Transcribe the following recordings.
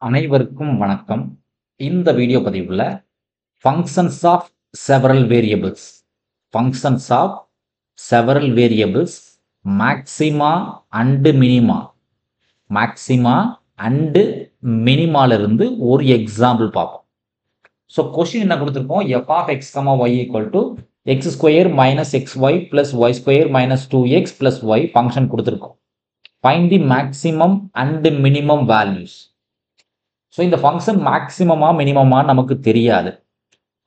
அனைவருக்கும் வணக்கம். இந்த வீடியோ பதிவுல functions of several variables maxima and மினிமால இருந்து ஒரு எக்ஸாம்பிள் பார்ப்போம். ஸோ கொஸ்டின் என்ன கொடுத்துருக்கோம்? F of X comma Y equal to X square minus X Y plus Y square minus 2x plus Y function கொடுத்துருக்கோம். Find the maximum and minimum values. So இந்த function மேக்ஸிமமா மினிமமா நமக்கு தெரியாது.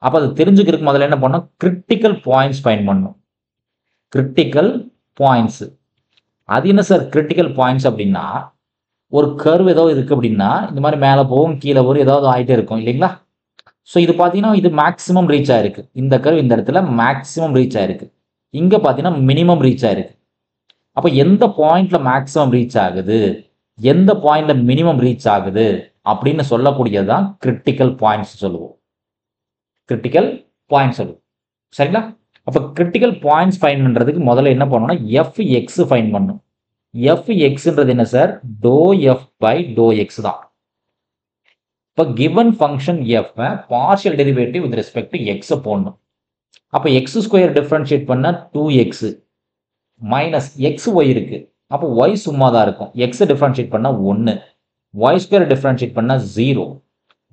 அப்போ அது தெரிஞ்சுக்கிறதுக்கு முதல்ல என்ன பண்ணணும்? கிரிட்டிக்கல் பாயிண்ட்ஸ் ஃபைண்ட் பண்ணணும். கிரிட்டிக்கல் பாயிண்ட்ஸ் அது என்ன சார் கிரிட்டிக்கல் பாயிண்ட்ஸ் அப்படின்னா, ஒரு கர்வ் ஏதோ இருக்கு அப்படின்னா இந்த மாதிரி மேலே போகும் கீழே வரும் ஏதாவது ஆகிட்டே இருக்கும் இல்லைங்களா? ஸோ இது பார்த்தீங்கன்னா இது மேக்ஸிமம் ரீச் ஆயிருக்கு. இந்த கர்வ் இந்த இடத்துல மேக்ஸிமம் ரீச் ஆயிருக்கு. இங்கே பார்த்தீங்கன்னா மினிமம் ரீச் ஆயிருக்கு. அப்போ எந்த பாயிண்ட்ல மேக்ஸிமம் ரீச் ஆகுது, எந்த பாயிண்ட்ல மினிமம் ரீச் ஆகுது அப்படின்னு சொல்லக்கூடியதுதான் கிரிட்டிக்கல் பாயிண்ட்ஸ் சொல்லுவோம். கிரிட்டிக்கல் பாயிண்ட்ஸ் சொல்லுவோம். சரிங்களா? அப்போ கிரிட்டிக்கல் பாயிண்ட்ஸ் ஃபைண்ட் பண்றதுக்கு முதல்ல என்ன பண்ணணும்னா எஃப் எக்ஸ் ஃபைண்ட் பண்ணணும். எஃப் எக்ஸ்ன்றது என்ன சார்? டோ எஃப் பை டோ எக்ஸ் தான். இப்போ given function F partial derivative with respect to X போடணும். அப்போ எக்ஸ் ஸ்கொயர் டிஃபரன்ஷியேட் பண்ணா 2x மைனஸ் எக்ஸ் ஒய் இருக்கு. அப்போ ஒய் சும்மா தான் இருக்கும். எக்ஸ் டிஃபரன்ஷியேட் பண்ணா 1, y ஸ்கொயர் டிஃபரன்ஷியேட் பண்ணா 0,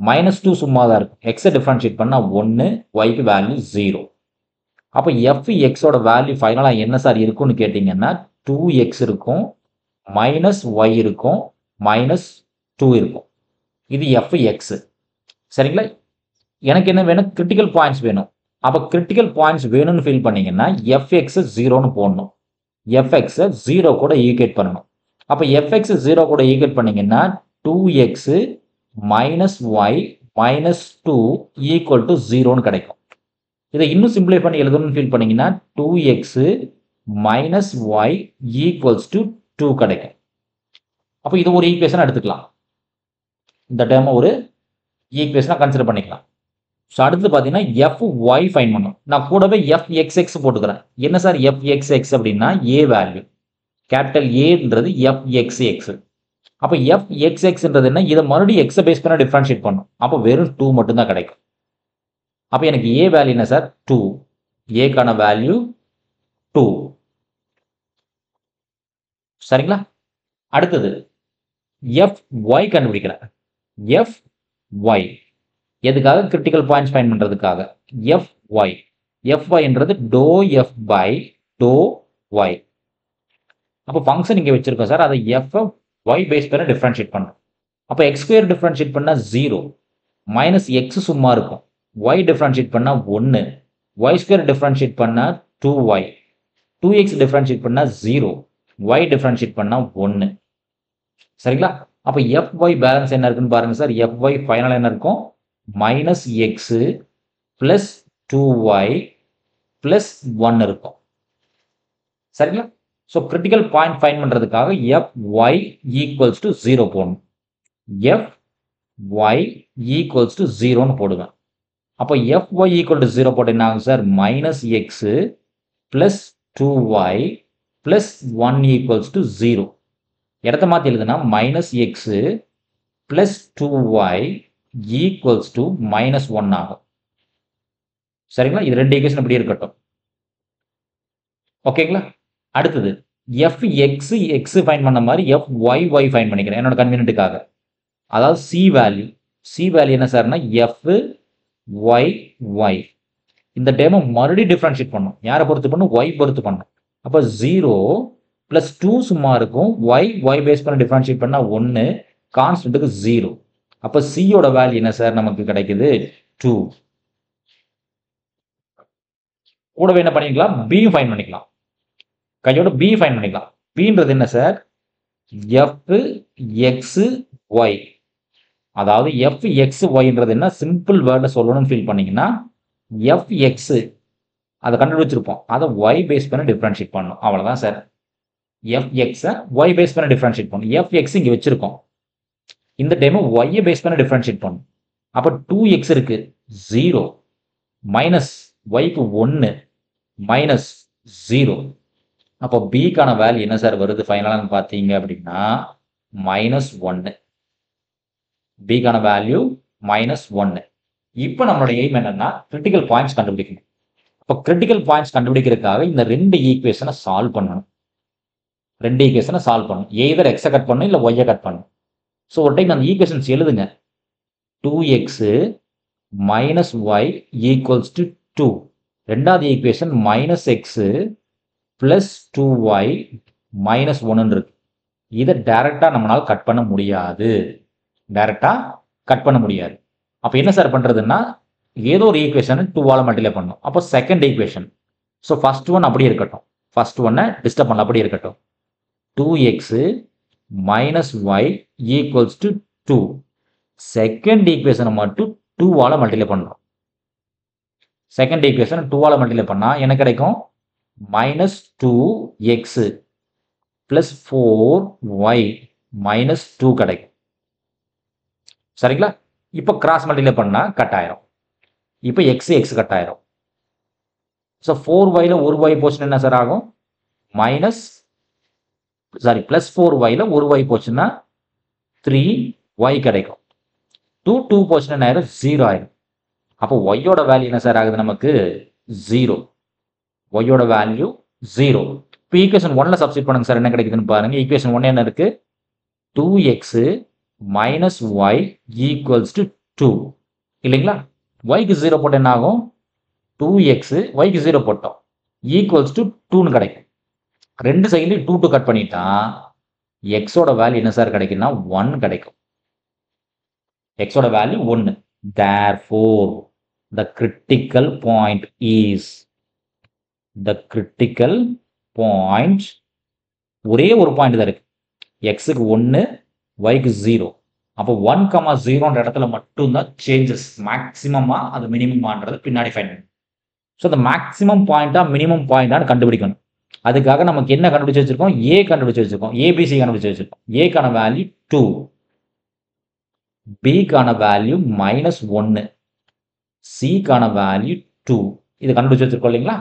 மைனஸ் 2 சும்மா தான் இருக்கும். எக்ஸ் டிஃபரன்ஷியேட் பண்ணா 1, ஒய்க்கு வேல்யூ 0. அப்போ எஃப் எக்ஸோட வேல்யூ ஃபைனலாக என்ன சார் இருக்கும்னு கேட்டிங்கன்னா 2x இருக்கும், மைனஸ் ஒய் இருக்கும், மைனஸ் 2 இருக்கும். இது எஃப் எக்ஸ். சரிங்களா? எனக்கு என்ன வேணும்? கிரிட்டிக்கல் பாயிண்ட்ஸ் வேணும். அப்போ கிரிட்டிக்கல் பாயிண்ட்ஸ் வேணும்னு ஃபீல் பண்ணீங்கன்னா எஃப் எக்ஸ் 0ன்னு போடணும். எஃப் எக்ஸை 0 கூட ஈக்குவேட் பண்ணணும். அப்போ எஃப் எக்ஸ் 0 கூட ஈக்குவேட் பண்ணீங்கன்னா 2x minus Y minus 2 equal to 0ன்னு கிடைக்கும். இதை இன்னும் சிம்பிளை பண்ணி எழுதணும்னு ஃபீல் பண்ணீங்கன்னா 2x minus Y equals to 2 கிடைக்கும். அப்போ இது ஒரு ஈக்குவேஷன் எடுத்துக்கலாம். இந்த டேர்மை ஒரு ஈக்குவேஷனாக கன்சிடர் பண்ணிக்கலாம். ஸோ அடுத்து பார்த்தீங்கன்னா எஃப் ஒய் ஃபைன் பண்ணும். நான் கூடவே எஃப் எக்ஸ் எக்ஸ் போட்டுக்கிறேன். என்ன சார் எஃப் எக்ஸ் எக்ஸ் அப்படின்னா ஏ வேல்யூ, கேபிட்டல் ஏன்றது எஃப் எக்ஸ் எக்ஸ். அப்போ எஃப் எக்ஸ் எக்ஸ்ன்றது என்ன? இதை மறுபடியும் எக்ஸை பேஸ் பண்ண டிஃபரன்ஷியேட் பண்ணும். அப்போ வெறும் 2 மட்டும்தான் கிடைக்கும். அப்போ எனக்கு ஏ வேல்யூ என்ன சார்? 2. ஏக்கான வேல்யூ 2. சரிங்களா? அடுத்தது எஃப் ஒய் கண்டுபிடிக்கிறேன். எஃப் ஒய் எதுக்காக? கிரிட்டிக்கல் பாயிண்ட்ஸ் ஃபைண்ட் பண்றதுக்காக. எஃப் ஒய்ன்றது டோ எஃப் பை டோ ஒய். அப்போ ஃபங்க்ஷன் இங்கே வச்சிருக்கோம் சார். அதை எஃப் ஒய் பேஸ் பண்ண டிஃபரன்ஷியேட் பண்ணுறோம். அப்போ எக்ஸ் ஸ்கொயர் டிஃபரன்ஷியேட் பண்ணால் 0, மைனஸ் எக்ஸ் சும்மா இருக்கும், ஒய் டிஃபரன்ஷியேட் பண்ணால் 1, ஒய் ஸ்கொயர் டிஃபரன்ஷியேட் பண்ணால் 2y, 2x டிஃபரன்ஷியேட் பண்ணால் 0, ஒய் டிஃபரன்ஷியேட் பண்ணால் 1. சரிங்களா? அப்போ எஃப் ஒய் பேலன்ஸ் என்ன இருக்குன்னு பாருங்க சார். எஃப் ஒய் ஃபைனல் என்ன இருக்கும்? Minus X plus 2y plus 1 இருக்கும். சரிங்களா? ஸோ கிரிட்டிக்கல் பாயிண்ட் ஃபைண்ட் பண்றதுக்காக எஃப் ஒய் ஈக்குவல்ஸ் டு 0 போடணும். எஃப் ஒய் ஈக்குவல்ஸ் டு 0ன்னு போடுவேன். அப்போ எஃப் ஒய் ஈக்குவல் டு 0 போட்டு என்ன ஆகும் sir? Minus X plus 2y plus 1 equals to 0. இடத்த மாற்றி எழுதுனா minus X plus 2y equals to minus 1 ஆகும். சரிங்களா? இது ரெண்டு ஈக்குவேஷன் இப்படி இருக்கட்டும். ஓகேங்களா? அடுத்தது எஃப் எக்ஸ் எக்ஸ் ஃபைன் பண்ண மாதிரி எஃப் ஒய் ஒய் ஃபைன் பண்ணிக்கிறேன் என்னோட கன்வீனியன்ட்டுக்காக. அதாவது சி வேல்யூ என்ன சார்னா எஃப் ஒய் ஒய். இந்த டேர்மை மறுபடியும் டிஃபரன்ஷியேட் பண்ணும். யாரை பொறுத்து பண்ணும்? ஒய் பொறுத்து பண்ணும். அப்போ 0 பிளஸ் 2 சும்மா இருக்கும், ஒய் பேஸ் பண்ண டிஃபரன்ஷியேட் பண்ணால் 1, கான்ஸ்டன்ட்டுக்கு 0. அப்போ சியோட வேல்யூ என்ன சார் நமக்கு கிடைக்குது? 2. கூடவே என்ன பண்ணிக்கலாம்? பியும் ஃபைன் பண்ணிக்கலாம். கையோட பி ஃபைன் பண்ணிக்கலாம். பின்றது என்ன சார்? F X Y. அதாவது எஃப் எக்ஸ் ஒய்ன்றது என்ன? சிம்பிள் வேர்டில் சொல்லணும்னு ஃபீல் பண்ணீங்கன்னா எஃப் எக்ஸ் அதை கண்டுபிடிச்சிருப்போம். அதை ஒய் பேஸ் பண்ண டிஃபரன்ஷியேட் பண்ணணும். அவ்வளோதான் சார். எஃப் எக்ஸை ஒய் பேஸ் பண்ண டிஃபரன்ஷியேட் பண்ணணும். எஃப் எக்ஸ் இங்கே வச்சிருக்கோம். இந்த டைம் ஒய்யை பேஸ் பண்ண டிஃபரன்ஷியேட் பண்ணணும். அப்போ 2x இருக்கு, 0, மைனஸ் ஒய்க்கு 1, மைனஸ் 0. அப்போ பிக்கான வேல்யூ என்ன சார் வருது ஃபைனலான்னு பார்த்தீங்க அப்படின்னா -1. பிக்கான வேல்யூ -1. இப்போ நம்மளோட எய்ம் என்னன்னா கிரிட்டிக்கல் பாயிண்ட்ஸ் கண்டுபிடிக்கணும். இப்போ கிரிட்டிக்கல் பாயிண்ட்ஸ் கண்டுபிடிக்கிறதுக்காக இந்த 2 ஈக்குவேஷனை சால்வ் பண்ணணும். 2 ஈக்குவேஷனை சால்வ் பண்ணணும். எய்தர் எக்ஸை கட் பண்ணணும் இல்லை ஒய்யை கட் பண்ணணும். ஸோ ஒரு டைம் அந்த ஈக்குவேஷன்ஸ் எழுதுங்க. 2x minus y equals to 2. ரெண்டாவது equation -x plus 2y minus 1 இருக்கு. இதை டைரக்டா நம்மளால கட் பண்ண முடியாது. அப்போ என்ன சார் பண்றதுன்னா ஏதோ ஒரு ஈக்குவேஷனை 2ஆல மல்டிப்ளை பண்ணணும். அப்போ second equation. So first one அப்படியே இருக்கட்டும். ஃபர்ஸ்ட் ஒன்னை டிஸ்டர்ப் பண்ணல, அப்படியே இருக்கட்டும். 2x minus y equals to 2. Second ஈக்குவேஷனை மட்டும் 2ஆல மல்டிப்ளை பண்றோம். செகண்ட் ஈக்குவேஷன் 2ஆல மல்டிப்ளை பண்ணா என்ன கிடைக்கும்? -2x plus 4y minus 2 கிடைக்கும். சரிங்களா? இப்போ கிராஸ் மல்டிப்ளை பண்ணா கட் ஆயிரும். இப்போ x கட் ஆயிரும். ஸோ 4yல ஒரு y போச்சுன்னா என்ன சார் ஆகும்? ப்ளஸ் 4yல ஒரு y போச்சுன்னா 3y கிடைக்கும். 2 போச்சுன்னா ஆயிரும் 0 ஆயிரும். அப்போ ஒய்யோட வேல்யூ என்ன சார் ஆகுது நமக்கு? 0. ஒய்யோட வேல்யூ 0. இப்போ ஈக்குவேஷன் 1ல சப்ஸ்டிட் பண்ணுங்க சார், என்ன கிடைக்குதுன்னு பாருங்க. ஈக்குவேஷன் 1 என்ன இருக்கு? 2x minus y equals to 2 இல்லைங்களா? yக்கு 0 போட்டு என்ன ஆகும்? 2x yக்கு 0 போட்டோம் ஈக்குவல்ஸ் டு 2ன்னு கிடைக்கும். ரெண்டு சைட்லையும் 2 கட் பண்ணிட்டா எக்ஸோட வேல்யூ என்ன சார் கிடைக்குன்னா 1 கிடைக்கும். எக்ஸோட value 1. Therefore, the critical point ஒரே ஒரு பாயிண்ட் தான் இருக்கு. எக்ஸுக்கு 1, yக்கு 0. அப்போ 1,0ன்ற இடத்துல மட்டும்தான் சேஞ்சஸ். மேக்சிமமா அது மினிமம்ன்றது பின்னாடி ஃபைண்ட் பண்ணணும். ஸோ அந்த மேக்சிமம் பாயிண்டா மினிமம் பாயிண்டான்னு கண்டுபிடிக்கணும். அதுக்காக நமக்கு என்ன கண்டுபிடிச்சு வச்சிருக்கோம்? ஏ கண்டுபிடிச்சு வச்சிருக்கோம். ஏபிசி கண்டுபிடிச்சு வச்சிருக்கோம். ஏக்கான வேல்யூ 2, பிக்கான வேல்யூ -1, சிக்கான வேல்யூ 2. இது கண்டுபிடிச்சு வச்சிருக்கோம் இல்லைங்களா?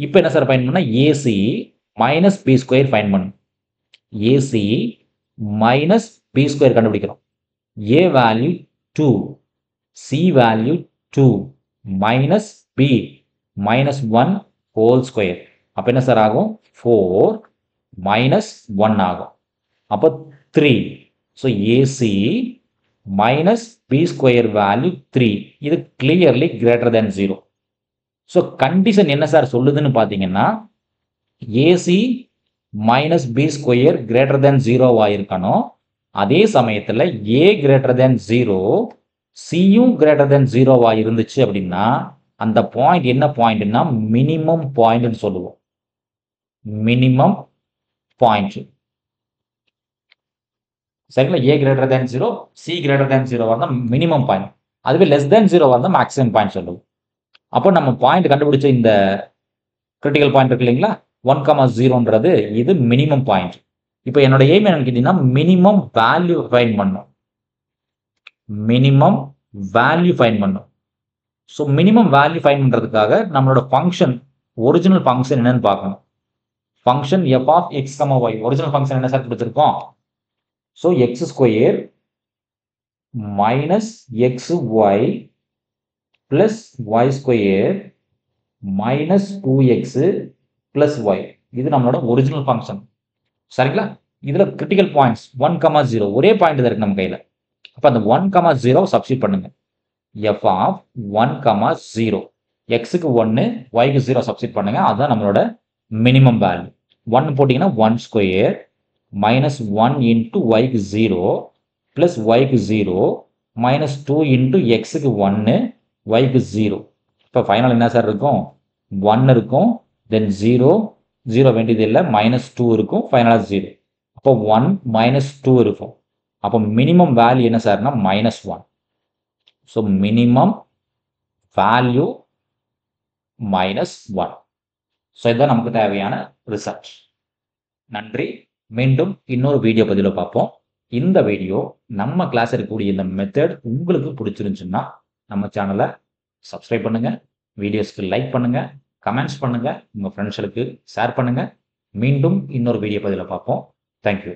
இப்போ என்ன சார் ஃபைண்ட் பண்ணா? AC minus B square find பண்ணணும். ஏசி மைனஸ் பி ஸ்கொயர் கண்டுபிடிக்கிறோம். A value 2, C value 2 minus B -1 whole square. அப்போ என்ன சார் ஆகும்? 4 -1 ஆகும். அப்போ 3. So AC minus B square value 3. இது clearly greater than 0. So condition என்ன சார் சொல்லுதுன்னு பார்த்தீங்கன்னா AC minus B square greater than 0வா இருக்கணும். அதே சமயத்தில் ஏ கிரேட்டர் தேன் 0, சியும் கிரேட்டர் தேன் 0வா இருந்துச்சு அப்படின்னா அந்த பாயிண்ட் என்ன பாயிண்ட்னா மினிமம் பாயிண்ட்னு சொல்லுவோம். Minimum point. சரிங்களா? A greater than 0, C greater than 0வா இருந்தால் மினிமம் பாயிண்ட். அதுவே லெஸ் தேன் 0வா இருந்தால் மேக்ஸிமம் பாயிண்ட் சொல்லுவோம். அப்போ நம்ம பாயிண்ட் கண்டுபிடிச்ச இந்த கிரிட்டிக்கல் பாயிண்ட் இருக்கு இல்லைங்களா? 1,0ன்றது இது மினிமம் பாயிண்ட். இப்போ என்னோட எய்ம் என்னன்னு கேட்டீங்கன்னா மினிமம் வேல்யூ ஃபைண்ட் பண்ணணும். மினிமம் வேல்யூ ஃபைண்ட் பண்ணணும். ஸோ மினிமம் வேல்யூ ஃபைண்ட் பண்ணுறதுக்காக நம்மளோட ஃபங்க்ஷன் ஒரிஜினல் ஃபங்க்ஷன் என்னன்னு பார்க்கணும். Function f of x, y original function என்ன சார் கொடுத்துருக்கோம்? So x² minus xy plus y² minus 2x plus y. இது நம்மளோட ஒரிஜினல் ஃபங்க்ஷன். சரிங்களா? இதுல கிரிட்டிக்கல் பாயிண்ட்ஸ் 1,0 ஒரே பாயிண்ட் தான் இருக்கு நம்ம கையில. அப்ப அந்த 1,0 சப்ஸ்டிட் பண்ணுங்க. f of 1,0 xக்கு 1, yக்கு 0 சப்ஸ்டிட் பண்ணுங்க. அதுதான் நம்மளோட மினிமம் வேல்யூ. 1 போட்டீங்கன்னா 1² minus 1 into yக்கு 0 plus yக்கு 0 minus 2 into xக்கு 1, yக்கு 0. இப்போ ஃபைனல் என்ன சார் இருக்கும்? 1 இருக்கும், தென் 0 வேண்டியது இல்லை, -2 இருக்கும், ஃபைனலாக 0. அப்போ 1 -2 இருக்கும். அப்போ மினிமம் வேல்யூ என்ன சார்னா -1. So minimum value -1. ஸோ இதுதான் நமக்கு தேவையான ரிசல்ட். நன்றி. மீண்டும் இன்னொரு வீடியோ பதிவில் பார்ப்போம். இந்த வீடியோ நம்ம கிளாஸ் இருக்கக்கூடிய இந்த மெத்தட் உங்களுக்கு பிடிச்சிருந்துச்சுன்னா நம்ம சேனலை சப்ஸ்கிரைப் பண்ணுங்க, வீடியோஸ்க்கு லைக் பண்ணுங்க, கமெண்ட்ஸ் பண்ணுங்க, உங்க ஃப்ரெண்ட்ஸ்களுக்கு ஷேர் பண்ணுங்க. மீண்டும் இன்னொரு வீடியோ பதிவில் பார்ப்போம். தேங்க்யூ.